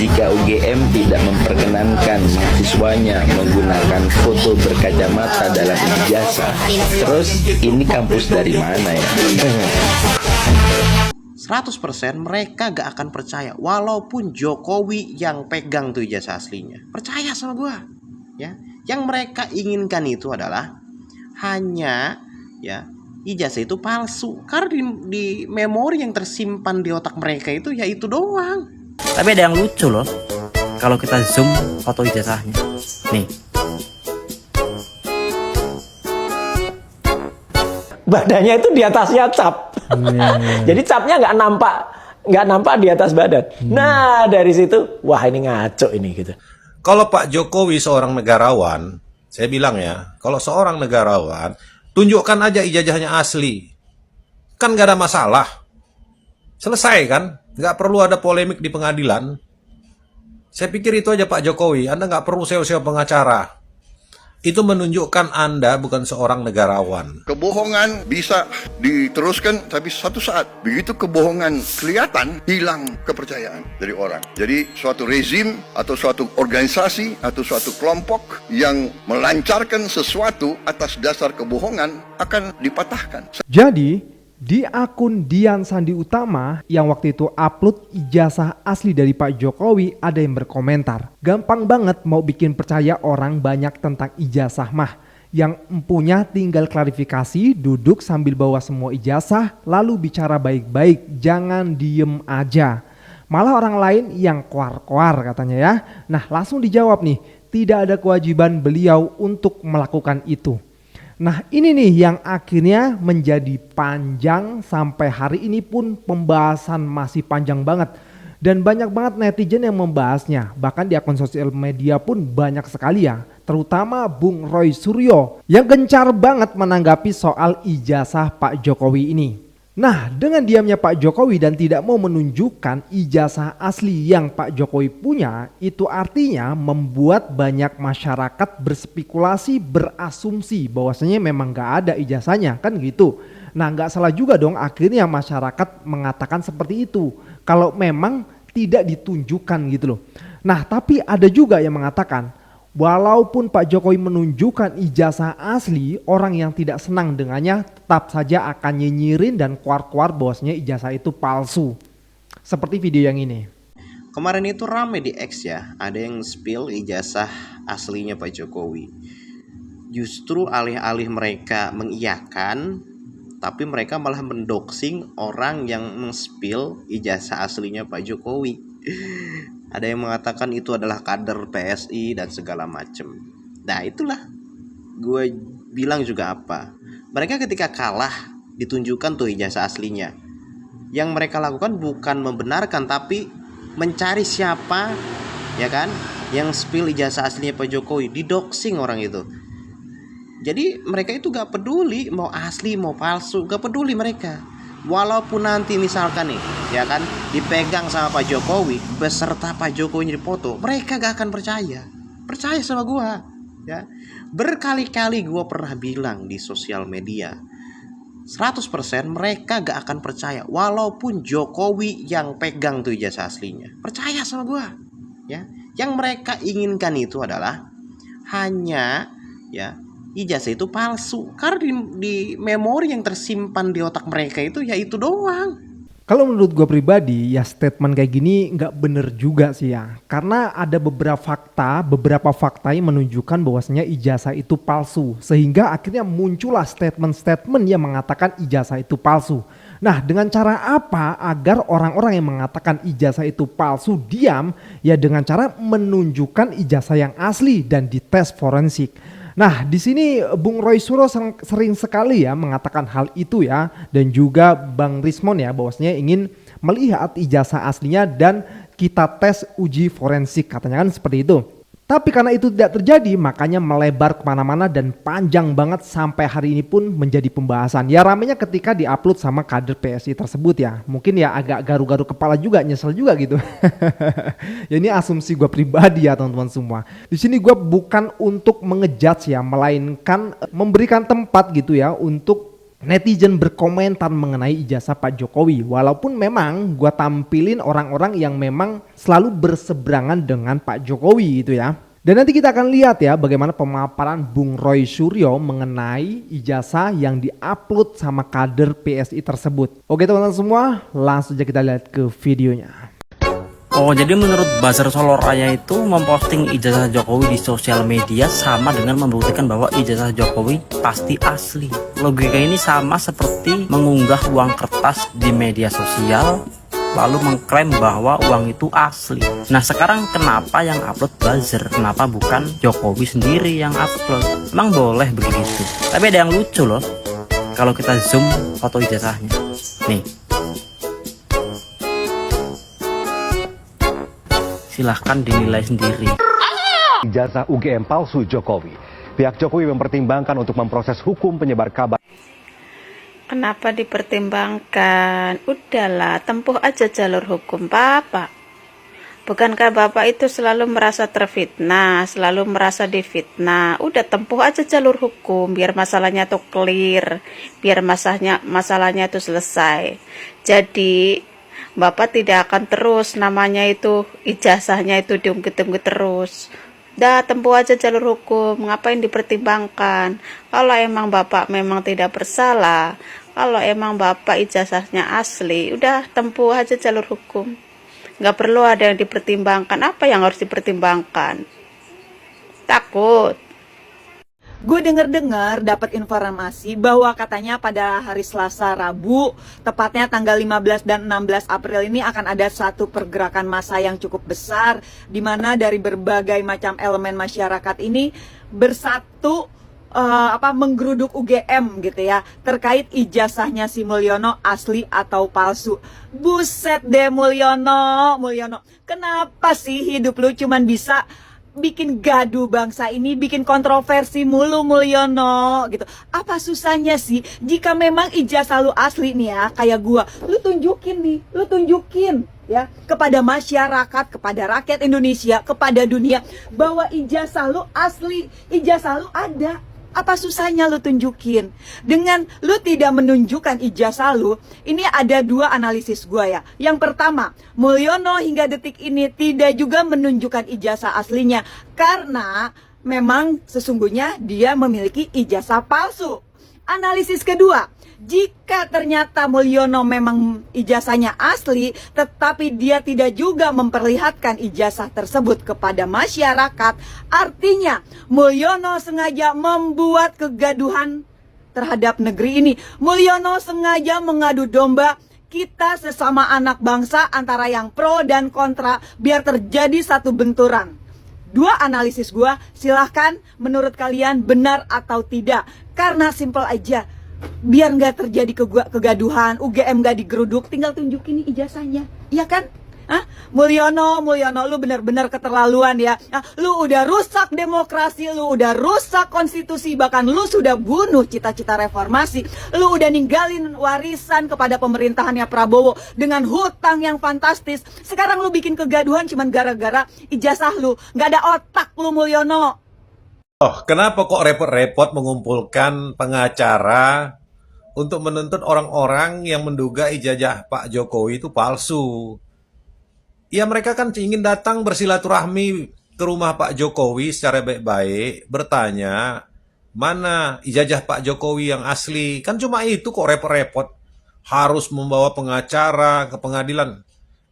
Jika UGM tidak memperkenankan mahasiswanya menggunakan foto berkacamata dalam ijazah, terus ini kampus dari mana ya? 100% mereka gak akan percaya walaupun Jokowi yang pegang tuh ijazah aslinya. Percaya sama gua, ya. Yang mereka inginkan itu adalah hanya ya ijazah itu palsu. Karena di memori yang tersimpan di otak mereka itu ya itu doang. Tapi ada yang lucu loh, kalau kita zoom foto ijazahnya. Nih. Badannya itu di atasnya cap. Jadi capnya nggak nampak di atas badan. Nah dari situ, wah ini ngaco ini gitu. Kalau Pak Jokowi seorang negarawan, saya bilang ya, kalau seorang negarawan, tunjukkan aja ijazahnya asli. Kan gak ada masalah. Selesai kan? Gak perlu ada polemik di pengadilan. Saya pikir itu aja Pak Jokowi, Anda gak perlu sewa-sewa pengacara. Itu menunjukkan Anda bukan seorang negarawan. Kebohongan bisa diteruskan, tapi satu saat begitu kebohongan kelihatan, hilang kepercayaan dari orang. Jadi suatu rezim atau suatu organisasi atau suatu kelompok yang melancarkan sesuatu atas dasar kebohongan akan dipatahkan. Jadi di akun Dian Sandi Utama yang waktu itu upload ijazah asli dari Pak Jokowi, ada yang berkomentar, gampang banget mau bikin percaya orang banyak tentang ijazah mah. Yang empunya tinggal klarifikasi, duduk sambil bawa semua ijazah, lalu bicara baik-baik, jangan diem aja. Malah orang lain yang koar-koar katanya ya. Nah langsung dijawab nih, tidak ada kewajiban beliau untuk melakukan itu. Nah ini nih yang akhirnya menjadi panjang, sampai hari ini pun pembahasan masih panjang banget. Dan banyak banget netizen yang membahasnya, bahkan di akun sosial media pun banyak sekali ya. Terutama Bung Roy Suryo yang gencar banget menanggapi soal ijazah Pak Jokowi ini. Nah dengan diamnya Pak Jokowi dan tidak mau menunjukkan ijazah asli yang Pak Jokowi punya, itu artinya membuat banyak masyarakat berspekulasi, berasumsi bahwasanya memang gak ada ijazahnya kan gitu. Nah gak salah juga dong akhirnya masyarakat mengatakan seperti itu, kalau memang tidak ditunjukkan gitu loh. Nah tapi ada juga yang mengatakan, walaupun Pak Jokowi menunjukkan ijazah asli, orang yang tidak senang dengannya tetap saja akan nyinyirin dan kuar-kuar bahwasanya ijazah itu palsu. Seperti video yang ini. Kemarin itu rame di X ya, ada yang spill ijazah aslinya Pak Jokowi. Justru alih-alih mereka mengiyakan, tapi mereka malah mendoxing orang yang men-spill ijazah aslinya Pak Jokowi. Ada yang mengatakan itu adalah kader PSI dan segala macem. Nah itulah gue bilang juga apa, mereka ketika kalah ditunjukkan tuh ijazah aslinya. Yang mereka lakukan bukan membenarkan, tapi mencari siapa ya kan yang spill ijazah aslinya Pak Jokowi, didoxing orang itu. Jadi mereka itu gak peduli mau asli mau palsu, gak peduli mereka. Walaupun nanti misalkan nih ya kan dipegang sama Pak Jokowi beserta Pak Jokowi dipoto, mereka gak akan percaya. Percaya sama gua ya. Berkali-kali gua pernah bilang di sosial media, 100% mereka gak akan percaya walaupun Jokowi yang pegang tuh ijazah aslinya. Percaya sama gua ya. Yang mereka inginkan itu adalah hanya ya ijazah itu palsu. Karena di memori yang tersimpan di otak mereka itu ya itu doang. Kalau menurut gue pribadi ya statement kayak gini nggak bener juga sih ya. Karena ada beberapa fakta yang menunjukkan bahwasanya ijazah itu palsu. Sehingga akhirnya muncullah statement-statement yang mengatakan ijazah itu palsu. Nah dengan cara apa agar orang-orang yang mengatakan ijazah itu palsu diam? Ya dengan cara menunjukkan ijazah yang asli dan dites forensik. Nah di sini Bung Roy Suryo sering sekali ya mengatakan hal itu ya, dan juga Bang Rismon ya bahwasanya ingin melihat ijazah aslinya dan kita tes uji forensik, katanya kan seperti itu. Tapi karena itu tidak terjadi, makanya melebar kemana-mana dan panjang banget sampai hari ini pun menjadi pembahasan. Ya ramenya ketika diupload sama kader PSI tersebut ya. Mungkin ya agak garu-garu kepala juga, nyesel juga gitu. Ya ini asumsi gue pribadi ya teman-teman semua. Di sini gue bukan untuk mengejudge ya, melainkan memberikan tempat gitu ya untuk Netizen berkomentar mengenai ijazah Pak Jokowi, walaupun memang gua tampilin orang-orang yang memang selalu berseberangan dengan Pak Jokowi gitu ya. Dan nanti kita akan lihat ya bagaimana pemaparan Bung Roy Suryo mengenai ijazah yang diupload sama kader PSI tersebut. Oke teman-teman semua, langsung aja kita lihat ke videonya. Oh, jadi menurut Buzzer Solo Raya itu memposting ijazah Jokowi di sosial media sama dengan membuktikan bahwa ijazah Jokowi pasti asli. Logika ini sama seperti mengunggah uang kertas di media sosial lalu mengklaim bahwa uang itu asli. Nah, sekarang kenapa yang upload Buzzer? Kenapa bukan Jokowi sendiri yang upload? Emang boleh begitu? Tapi ada yang lucu loh kalau kita zoom foto ijazahnya. Nih, silahkan dinilai sendiri. Ijazah UGM palsu Jokowi. Pihak Jokowi mempertimbangkan untuk memproses hukum penyebar kabar. Kenapa dipertimbangkan? Udahlah, tempuh aja jalur hukum, Bapak. Bukankah Bapak itu selalu merasa terfitnah, selalu merasa difitnah? Udah tempuh aja jalur hukum, biar masalahnya tuh clear, biar masalahnya itu selesai. Jadi Bapak tidak akan terus namanya itu ijazahnya itu diungkit-ungkit terus. Dah tempuh aja jalur hukum, ngapain dipertimbangkan? Kalau emang Bapak memang tidak bersalah, kalau emang Bapak ijazahnya asli, udah tempuh aja jalur hukum. Nggak perlu ada yang dipertimbangkan. Apa yang harus dipertimbangkan? Takut. Gue dengar dapat informasi bahwa katanya pada hari Selasa Rabu, tepatnya tanggal 15 dan 16 April ini akan ada satu pergerakan massa yang cukup besar, di mana dari berbagai macam elemen masyarakat ini bersatu menggeruduk UGM gitu ya, terkait ijazahnya si Mulyono asli atau palsu. Buset deh Mulyono, kenapa sih hidup lu cuman bisa bikin gaduh bangsa ini, bikin kontroversi mulu Mulyono gitu. Apa susahnya sih jika memang ijazah lu asli nih ya, kayak gua, lu tunjukin ya kepada masyarakat, kepada rakyat Indonesia, kepada dunia bahwa ijazah lu asli, ijazah lu ada. Apa susahnya lu tunjukin? Dengan lu tidak menunjukkan ijazah lu, ini ada dua analisis gua ya. Yang pertama, Mulyono hingga detik ini tidak juga menunjukkan ijazah aslinya karena memang sesungguhnya dia memiliki ijazah palsu. Analisis kedua, jika ternyata Mulyono memang ijazahnya asli, tetapi dia tidak juga memperlihatkan ijazah tersebut kepada masyarakat, artinya Mulyono sengaja membuat kegaduhan terhadap negeri ini. Mulyono sengaja mengadu domba kita sesama anak bangsa antara yang pro dan kontra, biar terjadi satu benturan. Dua analisis gua, silahkan menurut kalian benar atau tidak. Karena simple aja, biar nggak terjadi kegaduhan, UGM nggak digeruduk, tinggal tunjukin ijazahnya, iya kan? Mulyono, lu benar-benar keterlaluan ya. Lu udah rusak demokrasi, lu udah rusak konstitusi, bahkan lu sudah bunuh cita-cita reformasi. Lu udah ninggalin warisan kepada pemerintahannya Prabowo dengan hutang yang fantastis. Sekarang lu bikin kegaduhan cuman gara-gara ijazah lu. Nggak ada otak lu Mulyono. Oh, kenapa kok repot-repot mengumpulkan pengacara untuk menuntut orang-orang yang menduga ijazah Pak Jokowi itu palsu? Ya mereka kan ingin datang bersilaturahmi ke rumah Pak Jokowi secara baik-baik, bertanya, mana ijazah Pak Jokowi yang asli? Kan cuma itu kok repot-repot. Harus membawa pengacara ke pengadilan.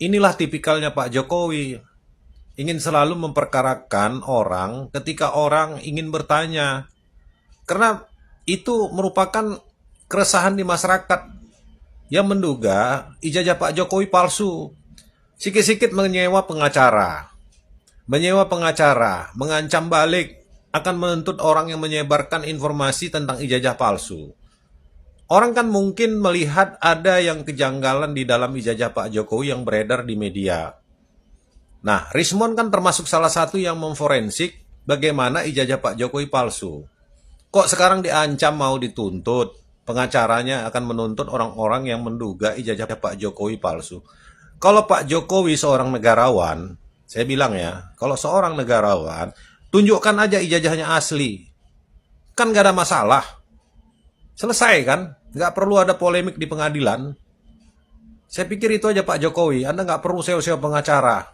Inilah tipikalnya Pak Jokowi. Ingin selalu memperkarakan orang ketika orang ingin bertanya. Karena itu merupakan keresahan di masyarakat yang menduga ijazah Pak Jokowi palsu. Sikit-sikit menyewa pengacara, mengancam balik, akan menuntut orang yang menyebarkan informasi tentang ijazah palsu. Orang kan mungkin melihat ada yang kejanggalan di dalam ijazah Pak Jokowi yang beredar di media. Nah, Rismon kan termasuk salah satu yang memforensik bagaimana ijazah Pak Jokowi palsu. Kok sekarang diancam mau dituntut? Pengacaranya akan menuntut orang-orang yang menduga ijazah Pak Jokowi palsu. Kalau Pak Jokowi seorang negarawan, saya bilang ya, kalau seorang negarawan, tunjukkan aja ijazahnya asli. Kan gak ada masalah. Selesai kan? Nggak perlu ada polemik di pengadilan. Saya pikir itu aja Pak Jokowi, Anda nggak perlu sewa-sewa pengacara.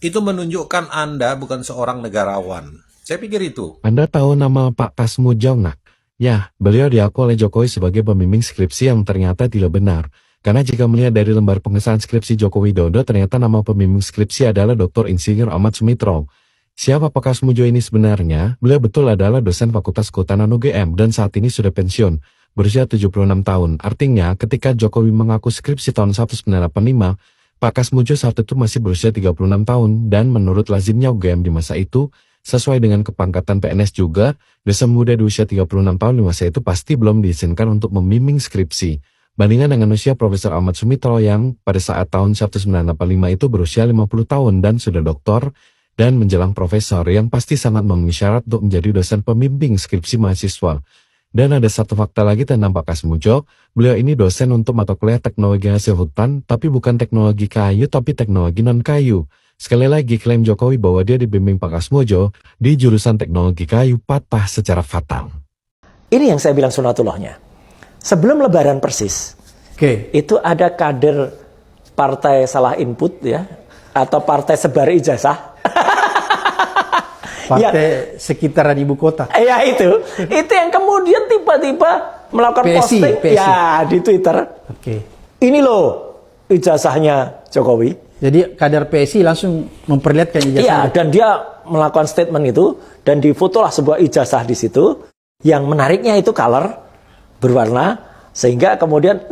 Itu menunjukkan Anda bukan seorang negarawan. Saya pikir itu. Anda tahu nama Pak Kasmujong, nak? Ya, beliau diaku oleh Jokowi sebagai pembimbing skripsi yang ternyata tidak benar. Karena jika melihat dari lembar pengesahan skripsi Joko Widodo, ternyata nama pembimbing skripsi adalah Dr. Insinyur Ahmad Sumitro. Siapa Pak Kasmujong ini sebenarnya? Beliau betul adalah dosen Fakultas Kehutanan UGM dan saat ini sudah pensiun. Berusia 76 tahun. Artinya, ketika Jokowi mengaku skripsi tahun 1985, Pak Kasmujong saat itu masih berusia 36 tahun dan menurut lazimnya UGM di masa itu, sesuai dengan kepangkatan PNS juga, dosen muda di usia 36 tahun di masa itu pasti belum diizinkan untuk membimbing skripsi. Bandingkan dengan usia Profesor Ahmad Sumitro yang pada saat tahun 1985 itu berusia 50 tahun dan sudah doktor dan menjelang profesor yang pasti sangat memenuhi syarat untuk menjadi dosen pembimbing skripsi mahasiswa. Dan ada satu fakta lagi tentang Pak Kasmujong, beliau ini dosen untuk mata kuliah teknologi hasil hutan, tapi bukan teknologi kayu, tapi teknologi non-kayu. Sekali lagi klaim Jokowi bahwa dia dibimbing Pak Kasmujong di jurusan teknologi kayu patah secara fatal. Ini yang saya bilang sunatullahnya. Sebelum lebaran persis, itu ada kader partai salah input ya, atau partai sebar ijazah. Partai sekitaran ibu kota. Ya itu yang kemudian tiba-tiba melakukan posting ya di Twitter. Ini loh ijazahnya Jokowi. Jadi kader PSI langsung memperlihatkan ijazahnya. Iya, dan dia melakukan statement itu dan difotolah sebuah ijazah di situ. Yang menariknya itu color berwarna sehingga kemudian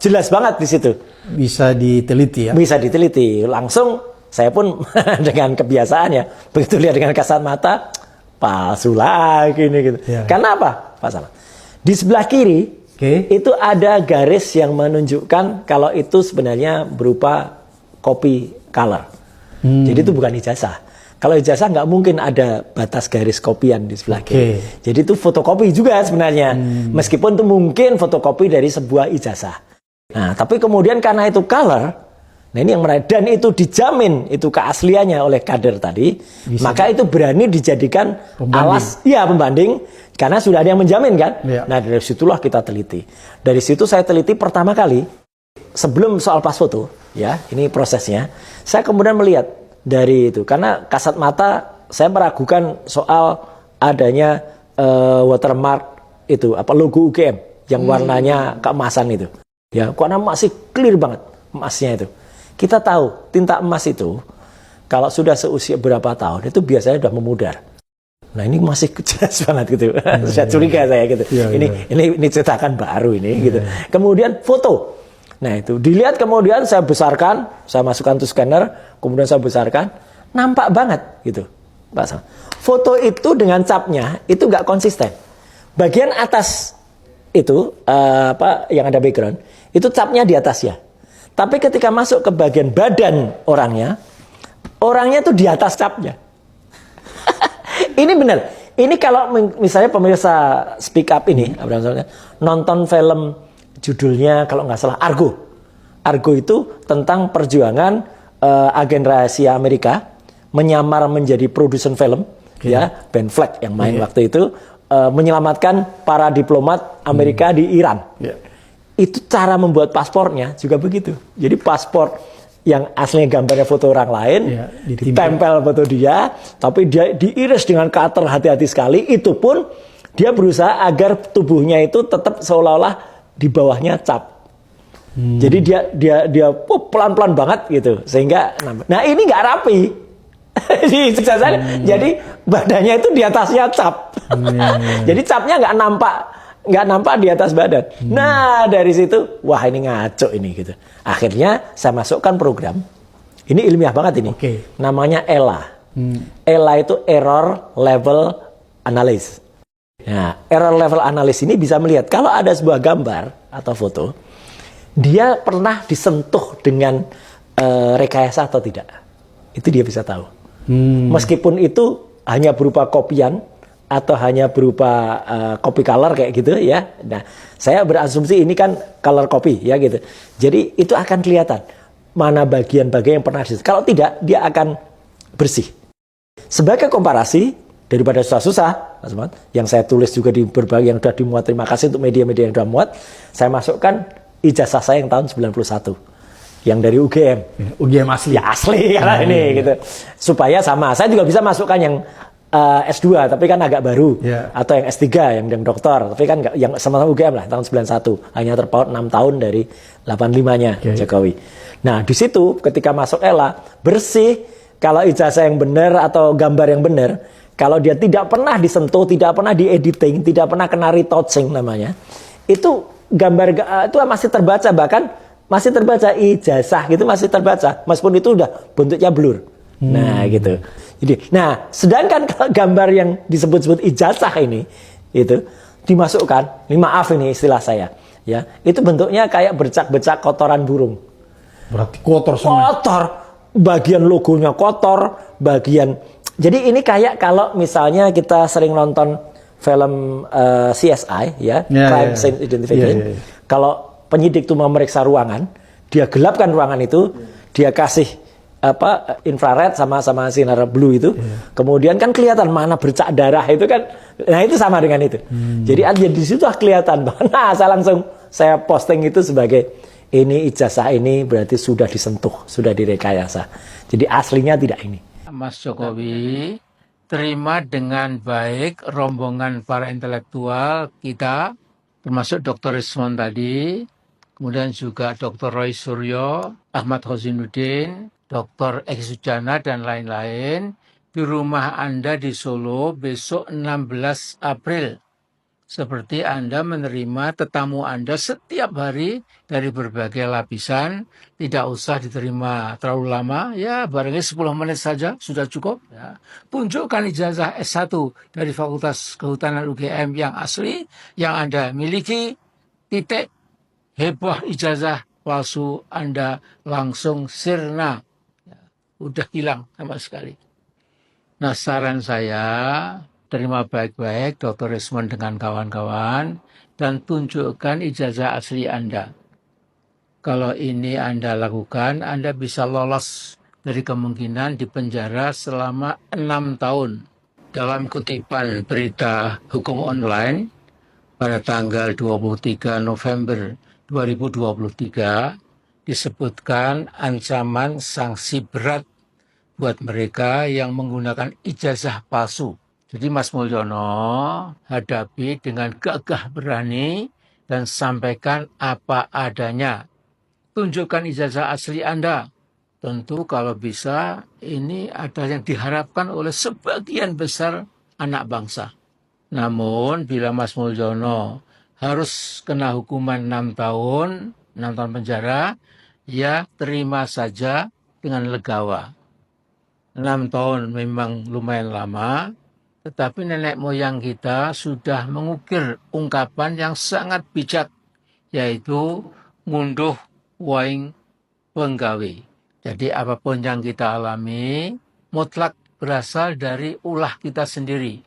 jelas banget di situ. Bisa diteliti ya. Bisa diteliti. Langsung saya pun dengan kebiasaan ya, begitu lihat dengan kasat mata, palsu lagi nih gitu. Ya. Karena apa? Pak di sebelah kiri itu ada garis yang menunjukkan kalau itu sebenarnya berupa copy color. Jadi itu bukan ijazah. Kalau ijazah nggak mungkin ada batas garis kopian di sebelah kiri. Jadi itu fotokopi juga sebenarnya. Meskipun itu mungkin fotokopi dari sebuah ijazah. Nah, tapi kemudian karena itu color, nah ini yang menarik, dan itu dijamin itu keasliannya oleh kader tadi, maka itu berani dijadikan pembanding karena sudah ada yang menjamin kan. Nah dari situlah kita teliti. Dari situ saya teliti pertama kali sebelum soal pas foto ya, ini prosesnya. Saya kemudian melihat dari itu karena kasat mata saya meragukan soal adanya watermark itu logo UGM yang warnanya keemasan itu. Ya, karena masih clear banget emasnya itu. Kita tahu tinta emas itu kalau sudah seusia berapa tahun itu biasanya sudah memudar. Nah ini masih jelas banget gitu. Saya curiga saya gitu. Ini cetakan baru ini gitu. Kemudian foto. Nah itu dilihat kemudian saya besarkan, saya masukkan ke scanner, kemudian saya besarkan, nampak banget gitu. Foto itu dengan capnya itu nggak konsisten. Bagian atas itu yang ada background itu capnya di atasnya. Tapi ketika masuk ke bagian badan orangnya tuh di atas capnya. Ini benar. Ini kalau misalnya pemirsa Speak Up ini nonton film judulnya kalau nggak salah Argo. Argo itu tentang perjuangan agen rahasia Amerika menyamar menjadi produsen film, ya Ben Affleck yang main waktu itu menyelamatkan para diplomat Amerika di Iran. Itu cara membuat paspornya juga begitu. Jadi paspor yang aslinya gambarnya foto orang lain, ditempel foto dia, tapi dia diiris dengan cutter hati-hati sekali. Itu pun dia berusaha agar tubuhnya itu tetap seolah-olah di bawahnya cap. Jadi dia pelan-pelan banget gitu, sehingga nah ini nggak rapi. Jadi badannya itu di atasnya cap. Jadi capnya nggak nampak di atas badan. Nah dari situ wah ini ngaco ini gitu. Akhirnya saya masukkan program. Ini ilmiah banget ini. Namanya ELA. ELA itu Error Level Analysis. Nah Error Level Analysis ini bisa melihat kalau ada sebuah gambar atau foto, dia pernah disentuh dengan rekayasa atau tidak. Itu dia bisa tahu. Meskipun itu hanya berupa kopian atau hanya berupa copy color kayak gitu ya. Nah, saya berasumsi ini kan color copy ya gitu. Jadi itu akan kelihatan mana bagian-bagian yang pernah disentuh. Kalau tidak, dia akan bersih. Sebagai komparasi daripada susah-susah, Mas Muhammad, yang saya tulis juga di berbagai yang sudah dimuat, terima kasih untuk media-media yang sudah muat, saya masukkan ijazah saya yang tahun 91, yang dari UGM. UGM asli. Ya asli karena ini gitu. Supaya sama, saya juga bisa masukkan yang S2 tapi kan agak baru, atau yang S3 yang doktor, tapi kan yang sama-sama UGM lah tahun 91, hanya terpaut 6 tahun dari 85-nya Jokowi. Nah di situ ketika masuk ELA bersih, kalau ijazah yang benar atau gambar yang benar, kalau dia tidak pernah disentuh, tidak pernah diediting, tidak pernah kena retouching namanya, itu gambar itu masih terbaca, bahkan masih terbaca ijazah gitu, masih terbaca meskipun itu udah bentuknya blur. Nah gitu. Jadi, nah sedangkan kalau gambar yang disebut-sebut ijazah ini itu dimasukkan, ini maaf ini istilah saya, ya itu bentuknya kayak bercak-bercak kotoran burung. Berarti kotor semua. Kotor, bagian logonya kotor, bagian. Jadi ini kayak kalau misalnya kita sering nonton film CSI, ya, Crime Scene Identification. Kalau penyidik itu memeriksa ruangan, dia gelapkan ruangan itu, dia kasih infrared sama sinar blue itu, kemudian kan kelihatan mana bercak darah itu kan, nah itu sama dengan itu. Jadi di situ kelihatan. Nah saya posting itu sebagai ini ijazah ini berarti sudah disentuh, sudah direkayasa. Jadi aslinya tidak ini. Mas Jokowi terima dengan baik rombongan para intelektual kita, termasuk Dr. Rismon tadi, kemudian juga Dr. Roy Suryo, Ahmad Hozinuddin, Dr. Eki Sujana, dan lain-lain di rumah Anda di Solo besok 16 April. Seperti Anda menerima tetamu Anda setiap hari dari berbagai lapisan, tidak usah diterima terlalu lama, ya barangkali 10 menit saja sudah cukup. Ya. Tunjukkan ijazah S1 dari Fakultas Kehutanan UGM yang asli, yang Anda miliki, titik, heboh ijazah palsu Anda langsung sirna. Udah hilang sama sekali. Nah saran saya, terima baik-baik Dr. Rismon dengan kawan-kawan dan tunjukkan ijazah asli Anda. Kalau ini Anda lakukan, Anda bisa lolos dari kemungkinan dipenjara selama 6 tahun. Dalam kutipan berita hukum online pada tanggal 23 November 2023, disebutkan ancaman sanksi berat buat mereka yang menggunakan ijazah palsu. Jadi Mas Mulyono hadapi dengan gagah berani dan sampaikan apa adanya. Tunjukkan ijazah asli Anda. Tentu kalau bisa ini ada yang diharapkan oleh sebagian besar anak bangsa. Namun bila Mas Mulyono harus kena hukuman 6 tahun penjara, ya terima saja dengan legawa. 6 tahun memang lumayan lama, tetapi nenek moyang kita sudah mengukir ungkapan yang sangat bijak, yaitu ngunduh waing penggawe. Jadi apapun yang kita alami, mutlak berasal dari ulah kita sendiri.